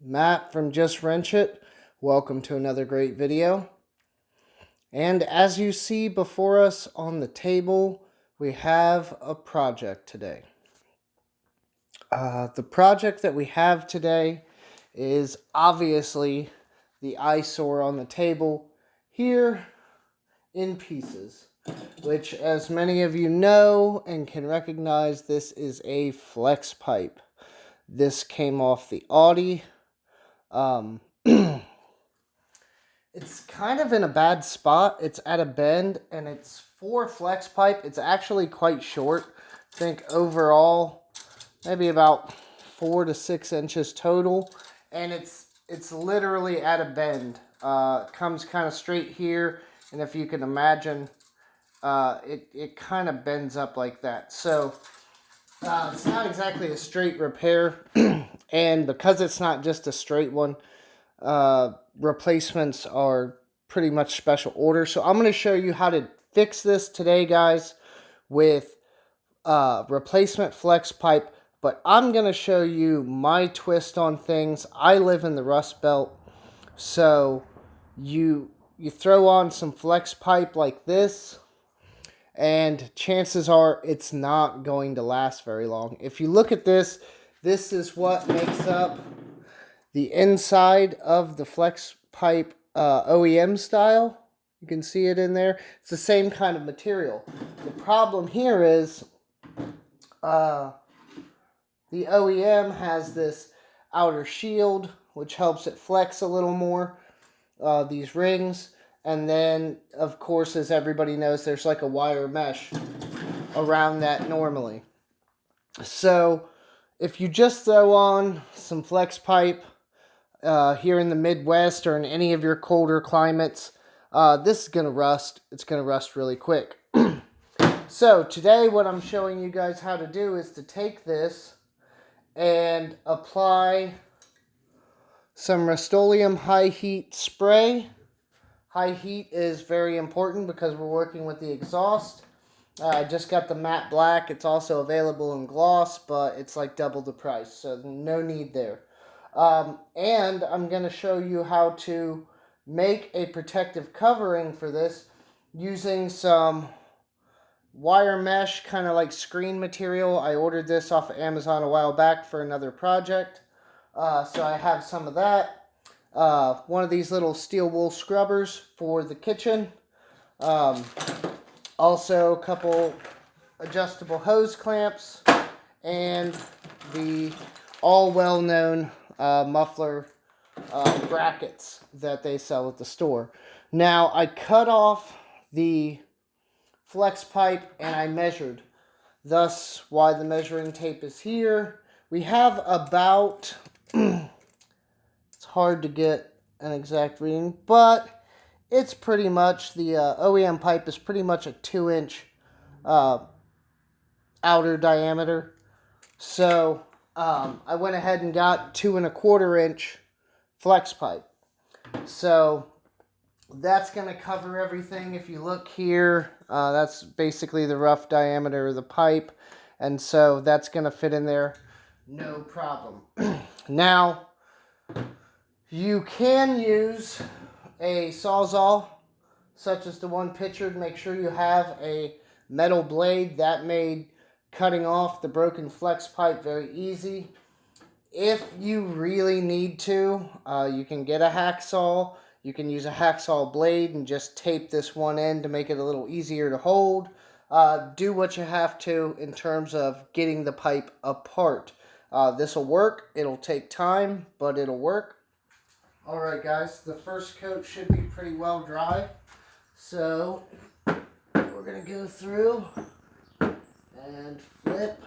Matt from Just Wrench It. Welcome to another great video. And as you see before us on the table, we have a project today. The project that we have today is obviously the eyesore on the table here in pieces, which, as many of you know and can recognize, this is a flex pipe. This came off the Audi. It's kind of in a bad spot. It's at a bend, and it's for flex pipe. It's actually quite short. I think overall, maybe about 4 to 6 inches total, and it's literally at a bend. It comes kind of straight here, and if you can imagine, it kind of bends up like that. So it's not exactly a straight repair, and because it's not just a straight one, replacements are pretty much special order. So I'm going to show you how to fix this today, guys, with replacement flex pipe. But I'm going to show you my twist on things. I live in the Rust Belt, so you throw on some flex pipe like this, and chances are it's not going to last very long. If you look at this, this is what makes up the inside of the flex pipe OEM style. You can see it in there. It's the same kind of material. The problem here is the OEM has this outer shield, which helps it flex a little more, these rings. And then, of course, as everybody knows, there's like a wire mesh around that normally. So if you just throw on some flex pipe, here in the Midwest or in any of your colder climates, this is going to rust. It's going to rust really quick. So today what I'm showing you guys how to do is to take this and apply some Rust-Oleum high heat spray. High heat is very important because we're working with the exhaust. I just got the matte black. It's also available in gloss, but it's like double the price, so no need there. And I'm going to show you how to make a protective covering for this using some wire mesh, kind of like screen material. I ordered this off of Amazon a while back for another project. So I have some of that. One of these little steel wool scrubbers for the kitchen. Also a couple adjustable hose clamps, and the all well-known muffler brackets that they sell at the store. Now, I cut off the flex pipe and I measured. Thus, why the measuring tape is here. We have about, it's hard to get an exact reading, but it's pretty much, the OEM pipe is pretty much a 2-inch outer diameter. So I went ahead and got 2 1/4 inch flex pipe. So that's going to cover everything. If you look here, that's basically the rough diameter of the pipe. And so that's going to fit in there, no problem. Now, you can use a Sawzall, such as the one pictured. Make sure you have a metal blade. That made cutting off the broken flex pipe very easy. If you really need to, you can get a hacksaw. You can use a hacksaw blade and just tape this one end to make it a little easier to hold. Do what you have to in terms of getting the pipe apart. This will work. It'll take time, but it'll work. Alright guys, the first coat should be pretty well dry. So we're going to go through and flip.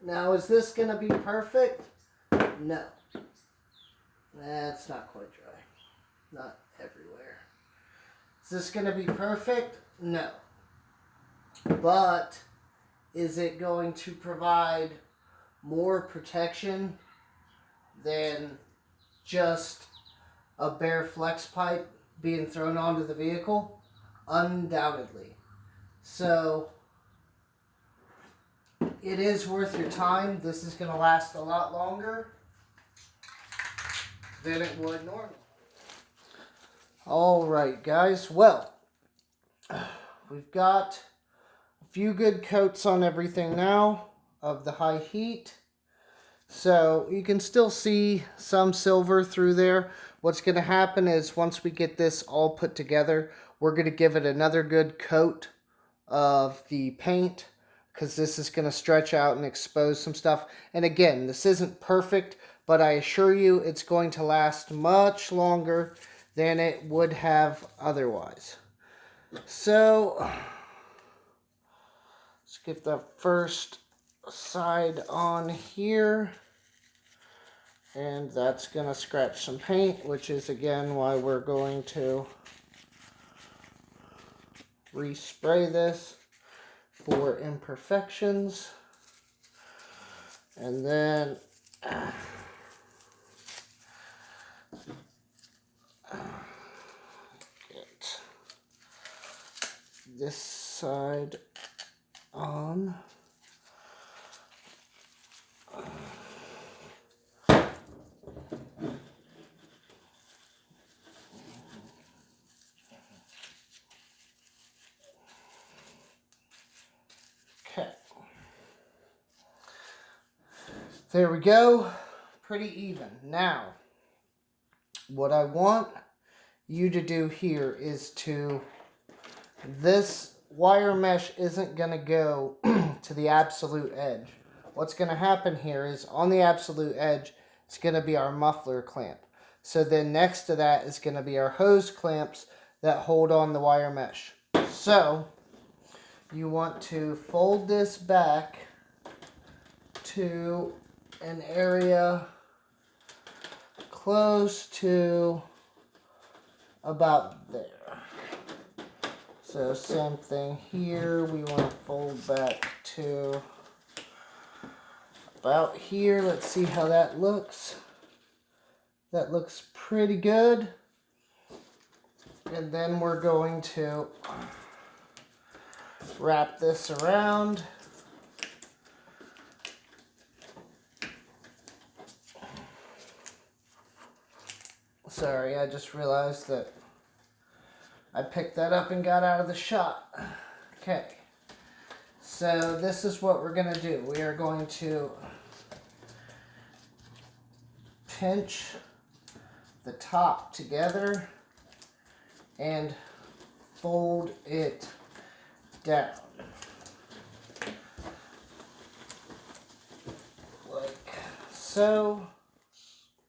Now, is this going to be perfect? No. That's not quite dry. Not everywhere. Is this going to be perfect? No. But is it going to provide more protection than just a bare flex pipe being thrown onto the vehicle? Undoubtedly. So it is worth your time. This is going to last a lot longer than it would normally. Alright guys, well, we've got a few good coats on everything now of the high heat. So you can still see some silver through there. What's going to happen is once we get this all put together, we're going to give it another good coat of the paint, because this is going to stretch out and expose some stuff. And again, this isn't perfect, but I assure you it's going to last much longer than it would have otherwise. So let's get the first side on here, and that's going to scratch some paint, which is again why we're going to respray this for imperfections. And then get this side on. Okay. There we go. Pretty even. Now, what I want you to do here is this wire mesh isn't going to go to the absolute edge. What's going to happen here is on the absolute edge, it's going to be our muffler clamp. So then next to that is going to be our hose clamps that hold on the wire mesh. So you want to fold this back to an area close to about there. So same thing here, we want to fold back to about here. Let's see how that looks. That looks pretty good. And then we're going to wrap this around. Sorry, I just realized that I picked that up and got out of the shot. Okay, so this is what we're going to do. We are going to pinch the top together and fold it down. Like so.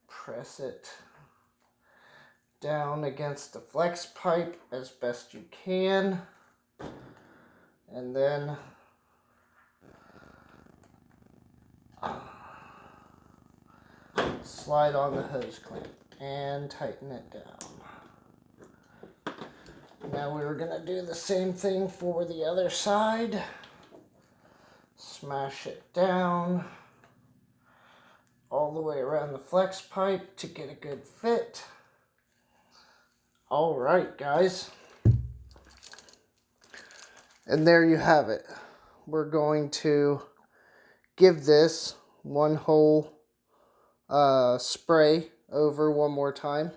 Press it down against the flex pipe as best you can, and then slide on the hose clamp and tighten it down. Now we're going to do the same thing for the other side. Smash it down all the way around the flex pipe to get a good fit. All right, guys. And there you have it. We're going to give this one whole spray over one more time.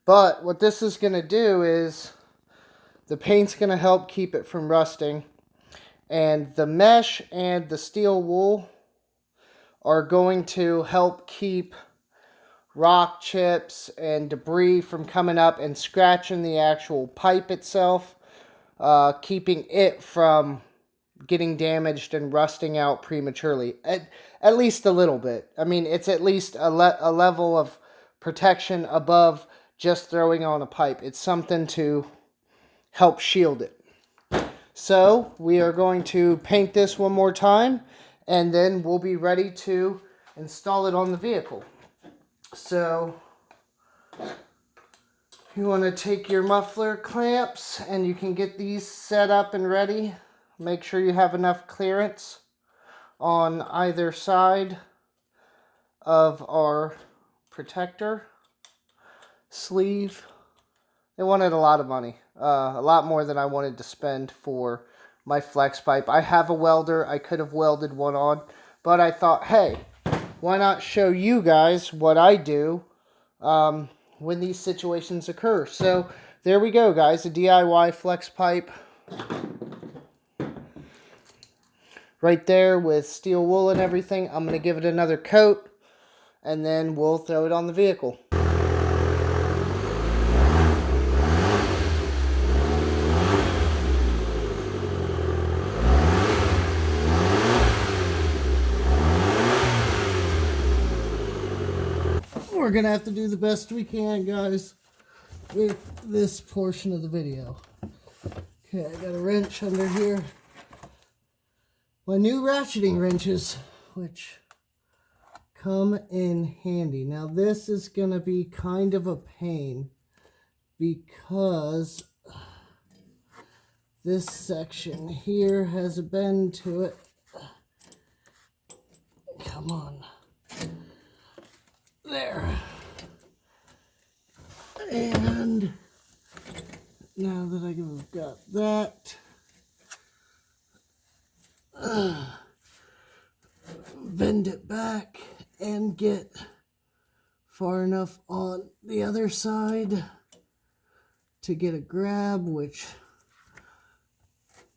But what this is going to do is the paint's going to help keep it from rusting. And the mesh and the steel wool are going to help keep rock chips and debris from coming up and scratching the actual pipe itself, keeping it from getting damaged and rusting out prematurely, at least a little bit. I mean, it's at least a level of protection above just throwing on a pipe. It's something to help shield it. So we are going to paint this one more time, and then we'll be ready to install it on the vehicle. So you want to take your muffler clamps, and you can get these set up and ready. Make sure you have enough clearance on either side of our protector sleeve. They wanted a lot of money, a lot more than I wanted to spend for my flex pipe. I have a welder. I could have welded one on, but I thought, hey, why not show you guys what I do when these situations occur. So there we go, guys, a DIY flex pipe right there with steel wool and everything. I'm going to give it another coat, and then we'll throw it on the vehicle. We're going to have to do the best we can, guys, with this portion of the video. Okay, I got a wrench under here. My new ratcheting wrenches, which come in handy. Now this is going to be kind of a pain because this section here has a bend to it. Come on. There. And now that I've got that, bend it back and get far enough on the other side to get a grab, which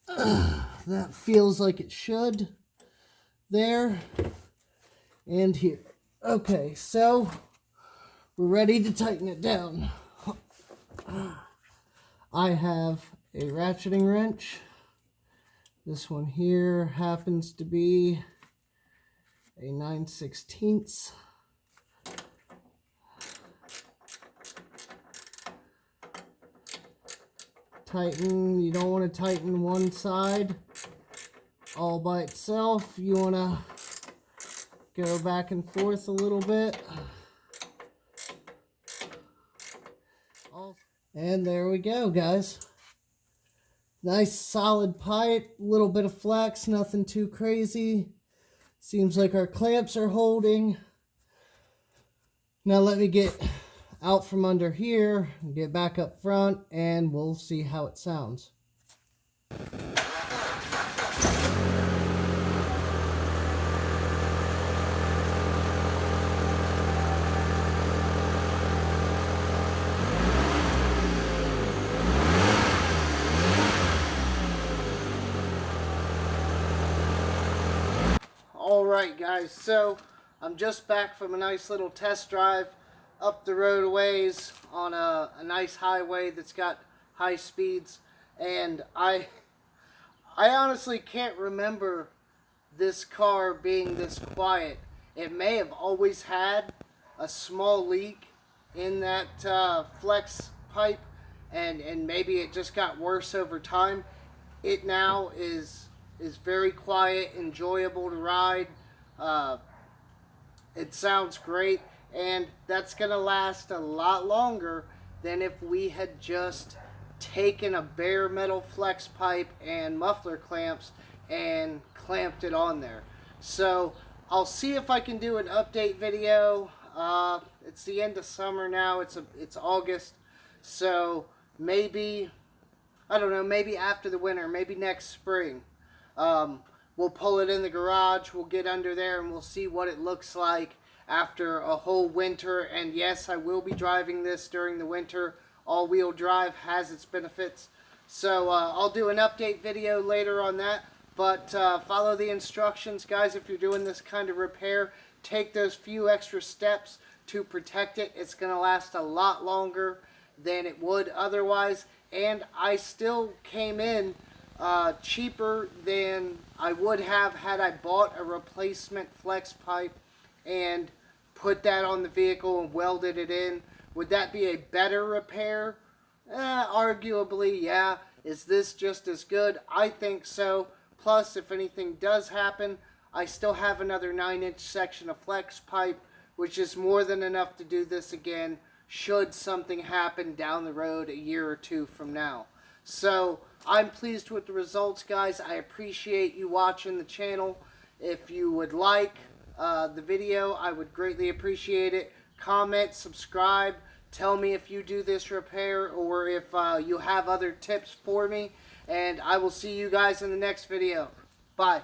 that feels like it should. There and here. Okay, so we're ready to tighten it down. I have a ratcheting wrench. This one here happens to be a 9/16. Tighten, you don't want to tighten one side all by itself. You want to go back and forth a little bit. And there we go, guys. Nice solid pipe, little bit of flex, nothing too crazy. Seems like our clamps are holding. Now let me get out from under here, get back up front, and we'll see how it sounds. Alright guys, so I'm just back from a nice little test drive up the road a ways on a nice highway that's got high speeds, and I honestly can't remember this car being this quiet. It may have always had a small leak in that flex pipe, and maybe it just got worse over time. It now is very quiet, enjoyable to ride. It sounds great, and that's gonna last a lot longer than if we had just taken a bare metal flex pipe and muffler clamps and clamped it on there. So I'll see if I can do an update video. It's the end of summer now. It's August, so maybe, I don't know, maybe after the winter, maybe next spring. We'll pull it in the garage, we'll get under there, and we'll see what it looks like after a whole winter. And yes, I will be driving this during the winter. All-wheel drive has its benefits. So I'll do an update video later on that. But follow the instructions, guys. If you're doing this kind of repair, take those few extra steps to protect it. It's going to last a lot longer than it would otherwise. And I still came in cheaper than I would have had I bought a replacement flex pipe and put that on the vehicle and welded it in. Would that be a better repair? Arguably, yeah. Is this just as good? I think so. Plus, if anything does happen, I still have another 9-inch section of flex pipe, which is more than enough to do this again should something happen down the road a year or two from now. So I'm pleased with the results, guys. I appreciate you watching the channel. If you would like the video, I would greatly appreciate it. Comment, subscribe, Tell me if you do this repair or if you have other tips for me. And I will see you guys in the next video. Bye.